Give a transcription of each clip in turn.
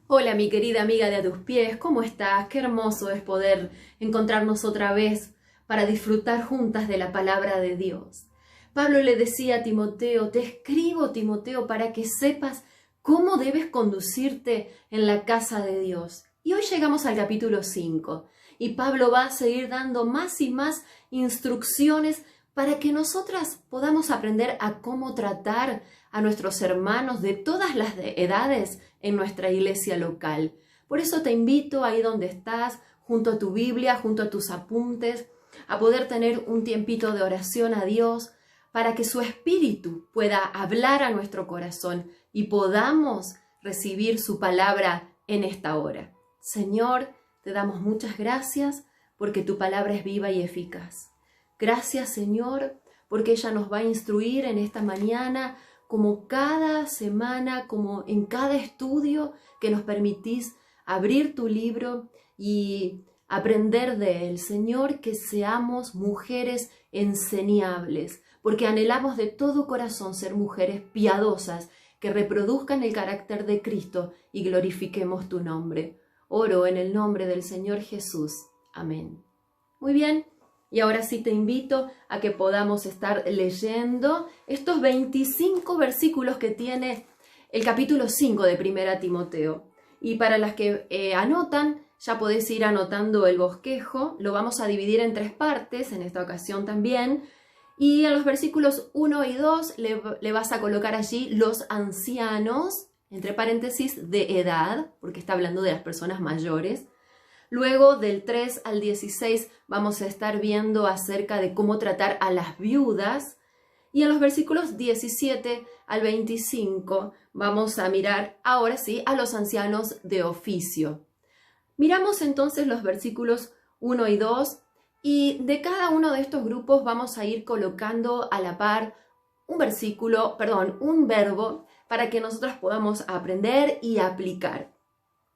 Hola mi querida amiga de A Tus Pies, ¿cómo estás? Qué hermoso es poder encontrarnos otra vez para disfrutar juntas de la palabra de Dios. Pablo le decía a Timoteo, te escribo Timoteo para que sepas cómo debes conducirte en la casa de Dios. Y hoy llegamos al capítulo 5 y Pablo va a seguir dando más y más instrucciones para que nosotras podamos aprender a cómo tratar a nuestros hermanos de todas las edades en nuestra iglesia local. Por eso te invito ahí donde estás, junto a tu Biblia, junto a tus apuntes, a poder tener un tiempito de oración a Dios para que su Espíritu pueda hablar a nuestro corazón y podamos recibir su palabra en esta hora. Señor, te damos muchas gracias porque tu palabra es viva y eficaz. Gracias, Señor, porque ella nos va a instruir en esta mañana, como cada semana, como en cada estudio que nos permitís abrir tu libro y aprender de él. Señor, que seamos mujeres enseñables, porque anhelamos de todo corazón ser mujeres piadosas, que reproduzcan el carácter de Cristo y glorifiquemos tu nombre. Oro en el nombre del Señor Jesús. Amén. Muy bien. Y ahora sí te invito a que podamos estar leyendo estos 25 versículos que tiene el capítulo 5 de 1 Timoteo. Y para las que anotan, ya podés ir anotando el bosquejo. Lo vamos a dividir en 3 partes en esta ocasión también. Y en los versículos 1 y 2 le vas a colocar allí los ancianos, entre paréntesis, de edad, porque está hablando de las personas mayores. Luego del 3 al 16 vamos a estar viendo acerca de cómo tratar a las viudas. Y en los versículos 17 al 25 vamos a mirar ahora sí a los ancianos de oficio. Miramos entonces los versículos 1 y 2 y de cada uno de estos grupos vamos a ir colocando a la par un verbo para que nosotros podamos aprender y aplicar.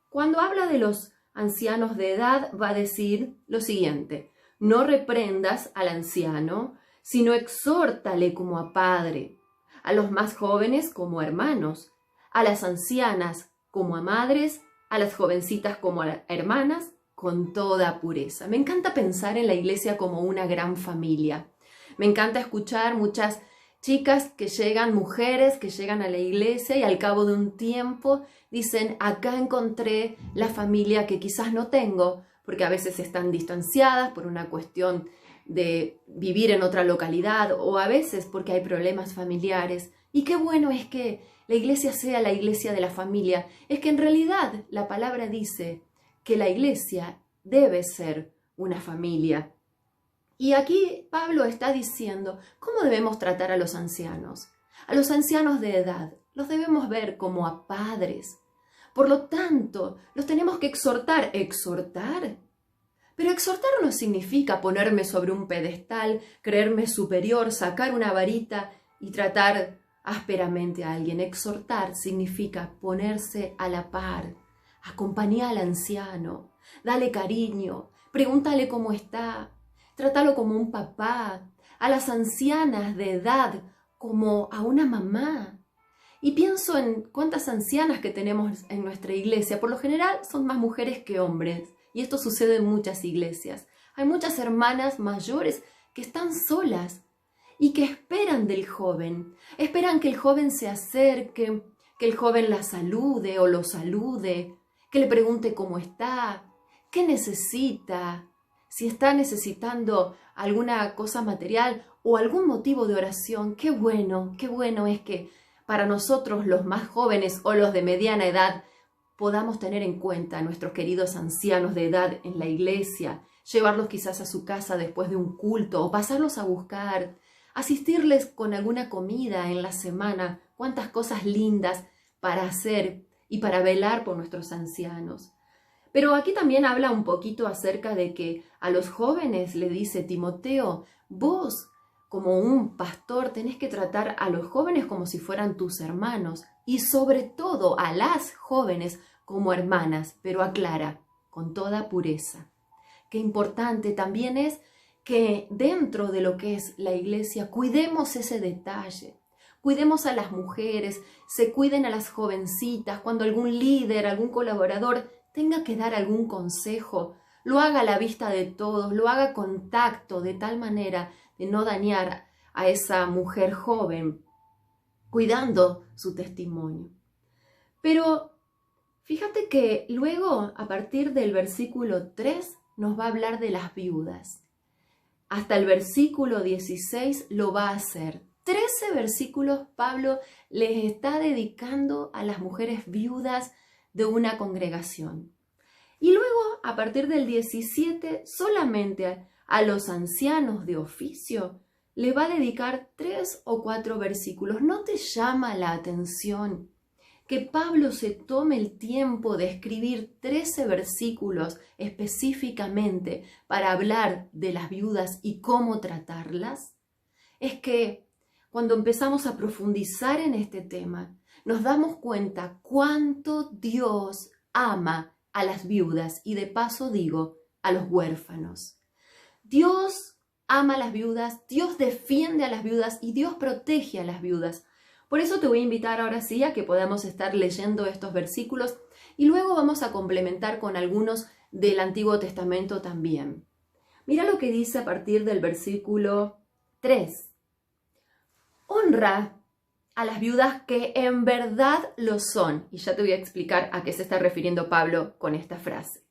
Cuando habla de los ancianos de edad va a decir lo siguiente: no reprendas al anciano, sino exhórtale como a padre, a los más jóvenes como a hermanos, a las ancianas como a madres, a las jovencitas como a hermanas, con toda pureza. Me encanta pensar en la iglesia como una gran familia. Me encanta escuchar muchas chicas que llegan, mujeres que llegan a la iglesia y al cabo de un tiempo dicen, acá encontré la familia que quizás no tengo, porque a veces están distanciadas por una cuestión de vivir en otra localidad o a veces porque hay problemas familiares. Y qué bueno es que la iglesia sea la iglesia de la familia. Es que en realidad la palabra dice que la iglesia debe ser una familia. Y aquí Pablo está diciendo cómo debemos tratar a los ancianos. A los ancianos de edad los debemos ver como a padres. Por lo tanto, los tenemos que exhortar. ¿Exhortar? Pero exhortar no significa ponerme sobre un pedestal, creerme superior, sacar una varita y tratar ásperamente a alguien. Exhortar significa ponerse a la par, acompañar al anciano, dale cariño, pregúntale cómo está, trátalo como un papá, a las ancianas de edad como a una mamá. Y pienso en cuántas ancianas que tenemos en nuestra iglesia. Por lo general son más mujeres que hombres. Y esto sucede en muchas iglesias. Hay muchas hermanas mayores que están solas y que esperan del joven. Esperan que el joven se acerque, que el joven la salude o lo salude, que le pregunte cómo está, qué necesita, si está necesitando alguna cosa material o algún motivo de oración. Qué bueno es que para nosotros los más jóvenes o los de mediana edad podamos tener en cuenta a nuestros queridos ancianos de edad en la iglesia, llevarlos quizás a su casa después de un culto o pasarlos a buscar, asistirles con alguna comida en la semana. Cuántas cosas lindas para hacer y para velar por nuestros ancianos. Pero aquí también habla un poquito acerca de que a los jóvenes le dice Timoteo, vos como un pastor tenés que tratar a los jóvenes como si fueran tus hermanos y sobre todo a las jóvenes como hermanas, pero aclara, con toda pureza. Qué importante también es que dentro de lo que es la iglesia cuidemos ese detalle, cuidemos a las mujeres, se cuiden a las jovencitas, cuando algún líder, algún colaborador tenga que dar algún consejo, lo haga a la vista de todos, lo haga con tacto, de tal manera de no dañar a esa mujer joven, cuidando su testimonio. Pero fíjate que luego, a partir del versículo 3, nos va a hablar de las viudas. Hasta el versículo 16 lo va a hacer. 13 versículos Pablo les está dedicando a las mujeres viudas de una congregación. Y luego, a partir del 17, solamente a los ancianos de oficio le va a dedicar 3 o 4 versículos. ¿No te llama la atención que Pablo se tome el tiempo de escribir 13 versículos específicamente para hablar de las viudas y cómo tratarlas? Es que cuando empezamos a profundizar en este tema, nos damos cuenta cuánto Dios ama a las viudas y de paso digo, a los huérfanos. Dios ama a las viudas, Dios defiende a las viudas y Dios protege a las viudas. Por eso te voy a invitar ahora sí a que podamos estar leyendo estos versículos y luego vamos a complementar con algunos del Antiguo Testamento también. Mira lo que dice a partir del versículo 3. Honra a las viudas que en verdad lo son. Y ya te voy a explicar a qué se está refiriendo Pablo con esta frase.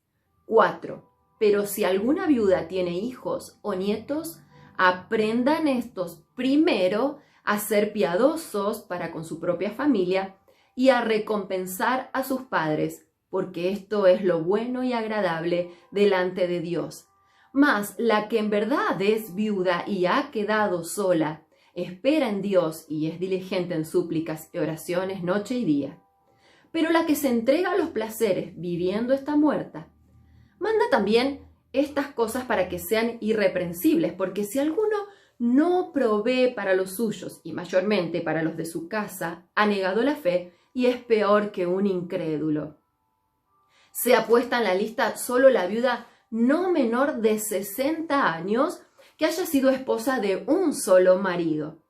4. Pero si alguna viuda tiene hijos o nietos, aprendan estos primero a ser piadosos para con su propia familia y a recompensar a sus padres, porque esto es lo bueno y agradable delante de Dios. Mas la que en verdad es viuda y ha quedado sola, espera en Dios y es diligente en súplicas y oraciones noche y día. Pero la que se entrega a los placeres viviendo está muerta. Manda también estas cosas para que sean irreprensibles, porque si alguno no provee para los suyos y mayormente para los de su casa, ha negado la fe y es peor que un incrédulo. Sea puesta en la lista solo la viuda no menor de 60 años que haya sido esposa de un solo marido,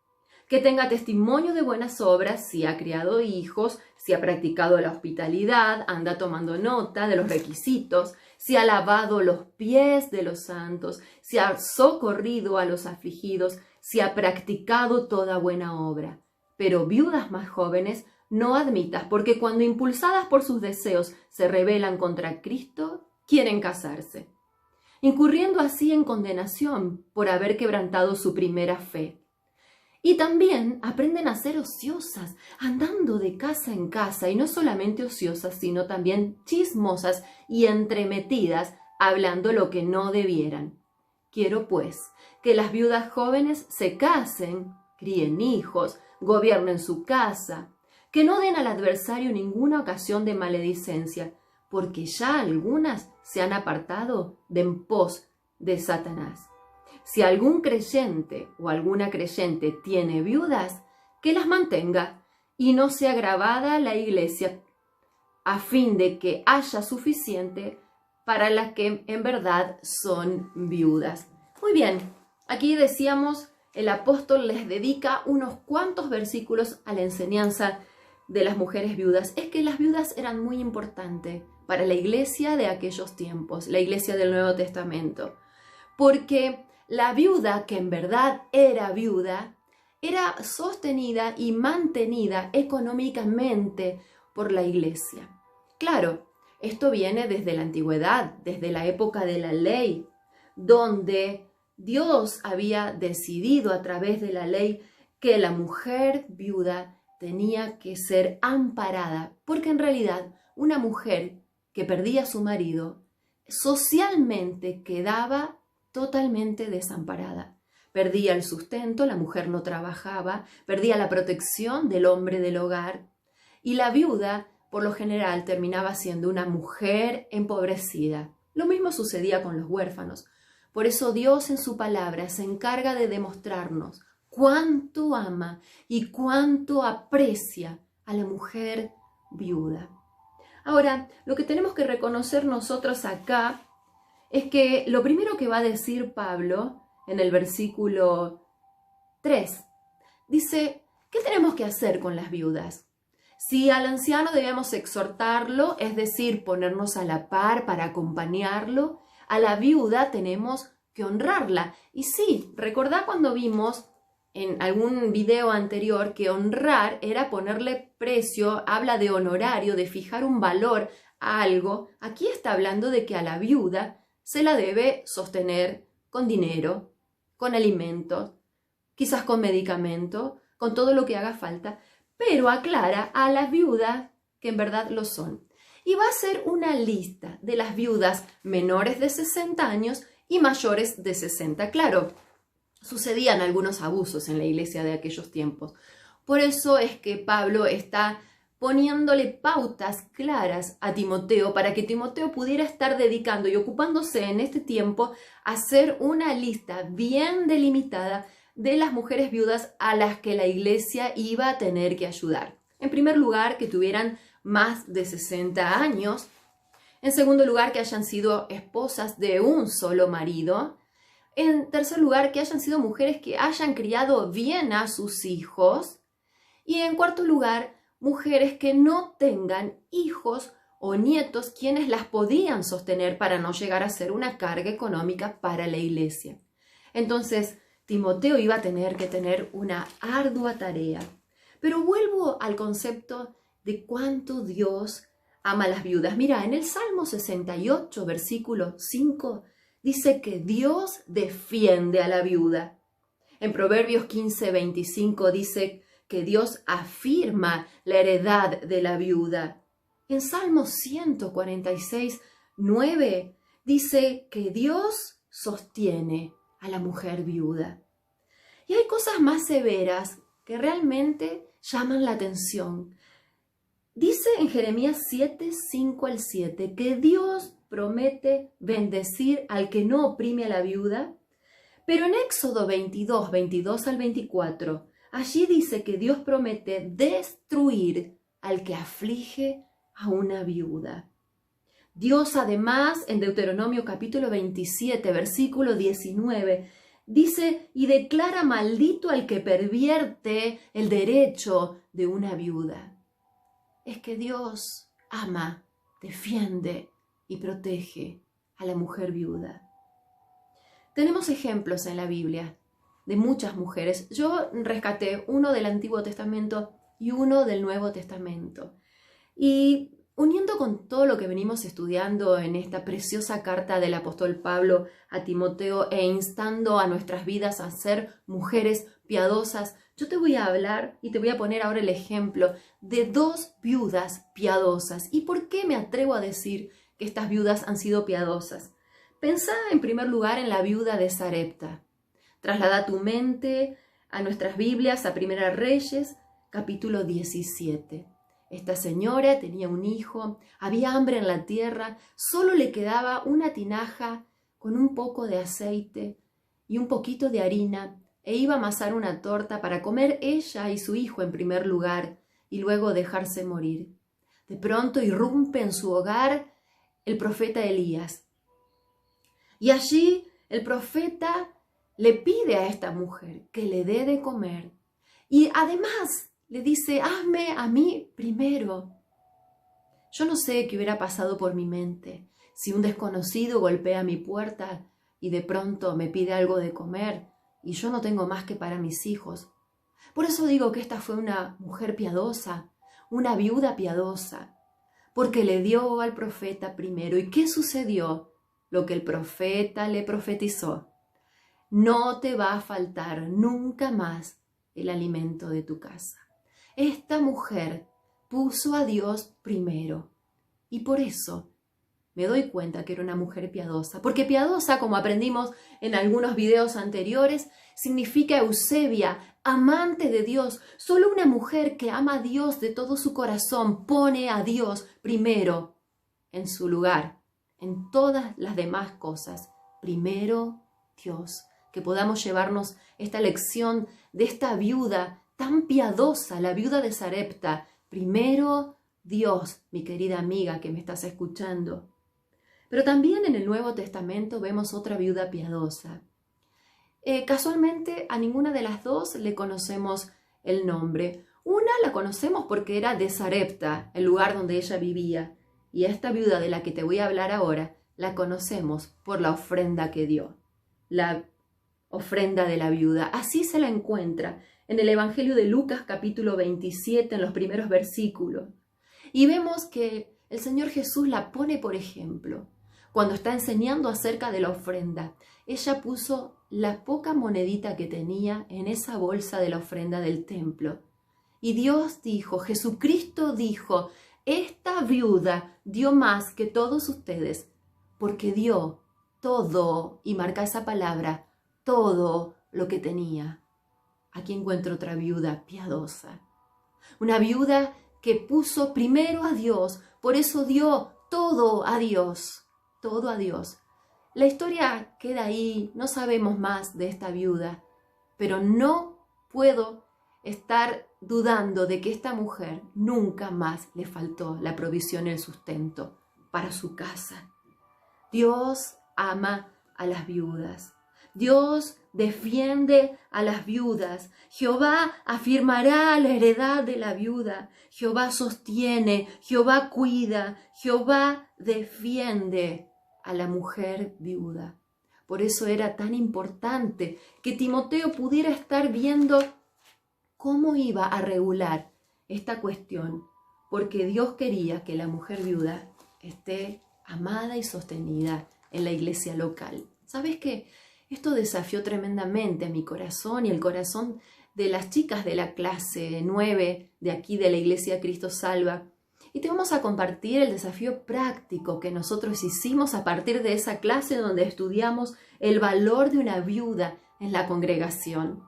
que tenga testimonio de buenas obras, si ha criado hijos, si ha practicado la hospitalidad, anda tomando nota de los requisitos, si ha lavado los pies de los santos, si ha socorrido a los afligidos, si ha practicado toda buena obra. Pero viudas más jóvenes no admitas, porque cuando impulsadas por sus deseos se rebelan contra Cristo, quieren casarse, incurriendo así en condenación por haber quebrantado su primera fe. Y también aprenden a ser ociosas, andando de casa en casa, y no solamente ociosas, sino también chismosas y entremetidas, hablando lo que no debieran. Quiero, pues, que las viudas jóvenes se casen, críen hijos, gobiernen su casa, que no den al adversario ninguna ocasión de maledicencia, porque ya algunas se han apartado de en pos de Satanás. Si algún creyente o alguna creyente tiene viudas, que las mantenga y no sea gravada la iglesia, a fin de que haya suficiente para las que en verdad son viudas. Muy bien, aquí decíamos, el apóstol les dedica unos cuantos versículos a la enseñanza de las mujeres viudas. Es que las viudas eran muy importantes para la iglesia de aquellos tiempos, la iglesia del Nuevo Testamento, porque la viuda, que en verdad era viuda, era sostenida y mantenida económicamente por la iglesia. Claro, esto viene desde la antigüedad, desde la época de la ley, donde Dios había decidido a través de la ley que la mujer viuda tenía que ser amparada, porque en realidad una mujer que perdía a su marido socialmente quedaba totalmente desamparada. Perdía el sustento, la mujer no trabajaba, perdía la protección del hombre del hogar y la viuda, por lo general, terminaba siendo una mujer empobrecida. Lo mismo sucedía con los huérfanos. Por eso Dios en su palabra se encarga de demostrarnos cuánto ama y cuánto aprecia a la mujer viuda. Ahora, lo que tenemos que reconocer nosotros acá es que lo primero que va a decir Pablo en el versículo 3, dice ¿Qué tenemos que hacer con las viudas? Si al anciano debemos exhortarlo, es decir, ponernos a la par para acompañarlo, a la viuda tenemos que honrarla. Y sí, recordá cuando vimos en algún video anterior que honrar era ponerle precio, habla de honorario, de fijar un valor a algo. Aquí está hablando de que a la viuda se la debe sostener con dinero, con alimentos, quizás con medicamento, con todo lo que haga falta, pero aclara a las viudas que en verdad lo son. Y va a hacer una lista de las viudas menores de 60 años y mayores de 60. Claro, sucedían algunos abusos en la iglesia de aquellos tiempos. Por eso es que Pablo está poniéndole pautas claras a Timoteo para que Timoteo pudiera estar dedicando y ocupándose en este tiempo a hacer una lista bien delimitada de las mujeres viudas a las que la iglesia iba a tener que ayudar. En primer lugar, que tuvieran más de 60 años. En segundo lugar, que hayan sido esposas de un solo marido. En tercer lugar, que hayan sido mujeres que hayan criado bien a sus hijos. Y en cuarto lugar, mujeres que no tengan hijos o nietos quienes las podían sostener para no llegar a ser una carga económica para la iglesia. Entonces, Timoteo iba a tener que tener una ardua tarea. Pero vuelvo al concepto de cuánto Dios ama a las viudas. Mira, en el Salmo 68, versículo 5, dice que Dios defiende a la viuda. En Proverbios 15, 25 dice que Dios afirma la heredad de la viuda. En Salmo 146, 9 dice que Dios sostiene a la mujer viuda. Y hay cosas más severas que realmente llaman la atención. Dice en Jeremías 7, 5 al 7, que Dios promete bendecir al que no oprime a la viuda, pero en Éxodo 22, 22 al 24, allí dice que Dios promete destruir al que aflige a una viuda. Dios además, en Deuteronomio capítulo 27, versículo 19, dice y declara maldito al que pervierte el derecho de una viuda. Es que Dios ama, defiende y protege a la mujer viuda. Tenemos ejemplos en la Biblia de muchas mujeres. Yo rescaté uno del Antiguo Testamento y uno del Nuevo Testamento. Y uniendo con todo lo que venimos estudiando en esta preciosa carta del apóstol Pablo a Timoteo e instando a nuestras vidas a ser mujeres piadosas, yo te voy a hablar y te voy a poner ahora el ejemplo de dos viudas piadosas. ¿Y por qué me atrevo a decir que estas viudas han sido piadosas? Pensá en primer lugar en la viuda de Sarepta. Traslada tu mente a nuestras Biblias, a Primera Reyes, capítulo 17. Esta señora tenía un hijo, había hambre en la tierra, solo le quedaba una tinaja con un poco de aceite y un poquito de harina, e iba a amasar una torta para comer ella y su hijo en primer lugar, y luego dejarse morir. De pronto irrumpe en su hogar el profeta Elías. Y allí el profeta le pide a esta mujer que le dé de comer. Y además le dice, hazme a mí primero. Yo no sé qué hubiera pasado por mi mente si un desconocido golpea mi puerta y de pronto me pide algo de comer y yo no tengo más que para mis hijos. Por eso digo que esta fue una mujer piadosa, una viuda piadosa, porque le dio al profeta primero. ¿Y qué sucedió? Lo que el profeta le profetizó. No te va a faltar nunca más el alimento de tu casa. Esta mujer puso a Dios primero y por eso me doy cuenta que era una mujer piadosa, porque piadosa, como aprendimos en algunos videos anteriores, significa Eusebia, amante de Dios. Solo una mujer que ama a Dios de todo su corazón pone a Dios primero en su lugar, en todas las demás cosas. Primero Dios. Que podamos llevarnos esta lección de esta viuda tan piadosa, la viuda de Sarepta. Primero Dios, mi querida amiga que me estás escuchando. Pero también en el Nuevo Testamento vemos otra viuda piadosa. Casualmente a ninguna de las dos le conocemos el nombre. Una la conocemos porque era de Sarepta, el lugar donde ella vivía. Y esta viuda de la que te voy a hablar ahora, la conocemos por la ofrenda que dio. La ofrenda de la viuda. Así se la encuentra en el Evangelio de Lucas capítulo 27, en los primeros versículos. Y vemos que el Señor Jesús la pone por ejemplo. Cuando está enseñando acerca de la ofrenda, ella puso la poca monedita que tenía en esa bolsa de la ofrenda del templo. Y Dios dijo, Jesucristo dijo, esta viuda dio más que todos ustedes, porque dio todo, y marca esa palabra, todo lo que tenía. Aquí encuentro otra viuda piadosa. Una viuda que puso primero a Dios, por eso dio todo a Dios, todo a Dios. La historia queda ahí, no sabemos más de esta viuda, pero no puedo estar dudando de que esta mujer nunca más le faltó la provisión y el sustento para su casa. Dios ama a las viudas. Dios defiende a las viudas. Jehová afirmará la heredad de la viuda. Jehová sostiene, Jehová cuida, Jehová defiende a la mujer viuda. Por eso era tan importante que Timoteo pudiera estar viendo cómo iba a regular esta cuestión, porque Dios quería que la mujer viuda esté amada y sostenida en la iglesia local. ¿Sabes qué? Esto desafió tremendamente a mi corazón y el corazón de las chicas de la clase 9 de aquí de la Iglesia Cristo Salva. Y te vamos a compartir el desafío práctico que nosotros hicimos a partir de esa clase donde estudiamos el valor de una viuda en la congregación.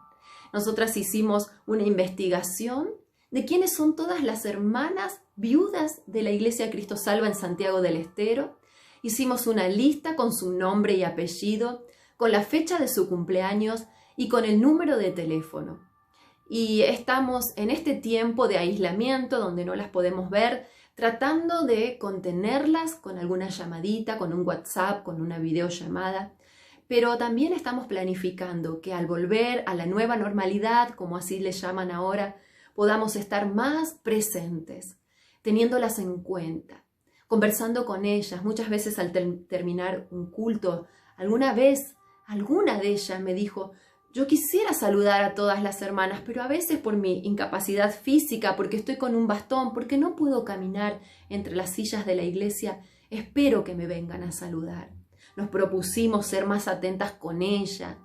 Nosotras hicimos una investigación de quiénes son todas las hermanas viudas de la Iglesia Cristo Salva en Santiago del Estero. Hicimos una lista con su nombre y apellido, con la fecha de su cumpleaños y con el número de teléfono. Y estamos en este tiempo de aislamiento donde no las podemos ver, tratando de contenerlas con alguna llamadita, con un WhatsApp, con una videollamada. Pero también estamos planificando que al volver a la nueva normalidad, como así le llaman ahora, podamos estar más presentes, teniéndolas en cuenta, conversando con ellas. Muchas veces al terminar un culto, alguna de ellas me dijo, yo quisiera saludar a todas las hermanas, pero a veces por mi incapacidad física, porque estoy con un bastón, porque no puedo caminar entre las sillas de la iglesia, espero que me vengan a saludar. Nos propusimos ser más atentas con ellas,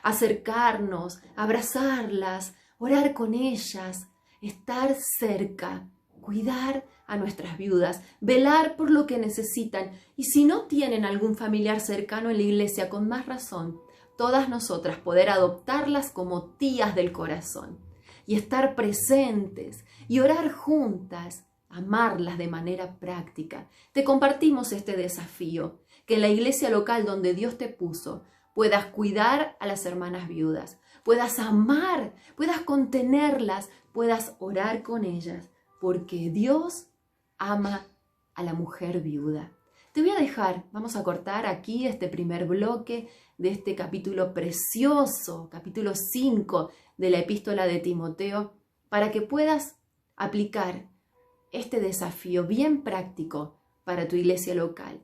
acercarnos, abrazarlas, orar con ellas, estar cerca, cuidar a nuestras viudas, velar por lo que necesitan. Y si no tienen algún familiar cercano en la iglesia, con más razón, todas nosotras poder adoptarlas como tías del corazón y estar presentes y orar juntas, amarlas de manera práctica. Te compartimos este desafío, que en la iglesia local donde Dios te puso puedas cuidar a las hermanas viudas, puedas amar, puedas contenerlas, puedas orar con ellas, porque Dios ama a la mujer viuda. Te voy a dejar, vamos a cortar aquí este primer bloque de este capítulo precioso, capítulo 5 de la epístola de Timoteo, para que puedas aplicar este desafío bien práctico para tu iglesia local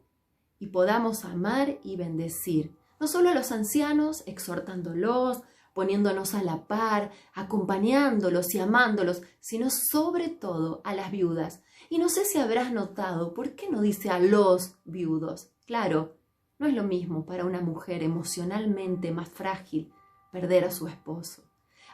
y podamos amar y bendecir, no solo a los ancianos, exhortándolos, poniéndonos a la par, acompañándolos y amándolos, sino sobre todo a las viudas. Y no sé si habrás notado, ¿por qué no dice a los viudos? Claro, no es lo mismo para una mujer emocionalmente más frágil perder a su esposo.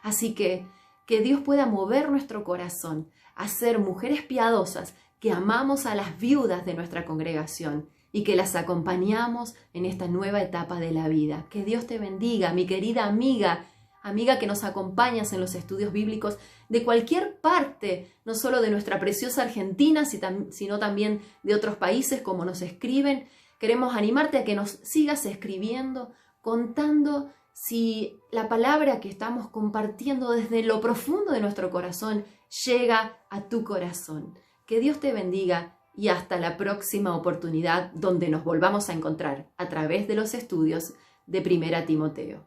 Así que Dios pueda mover nuestro corazón a ser mujeres piadosas que amamos a las viudas de nuestra congregación y que las acompañamos en esta nueva etapa de la vida. Que Dios te bendiga, mi querida amiga que nos acompañas en los estudios bíblicos de cualquier parte, no solo de nuestra preciosa Argentina, sino también de otros países como nos escriben. Queremos animarte a que nos sigas escribiendo, contando si la palabra que estamos compartiendo desde lo profundo de nuestro corazón llega a tu corazón. Que Dios te bendiga y hasta la próxima oportunidad donde nos volvamos a encontrar a través de los estudios de 1 Timoteo.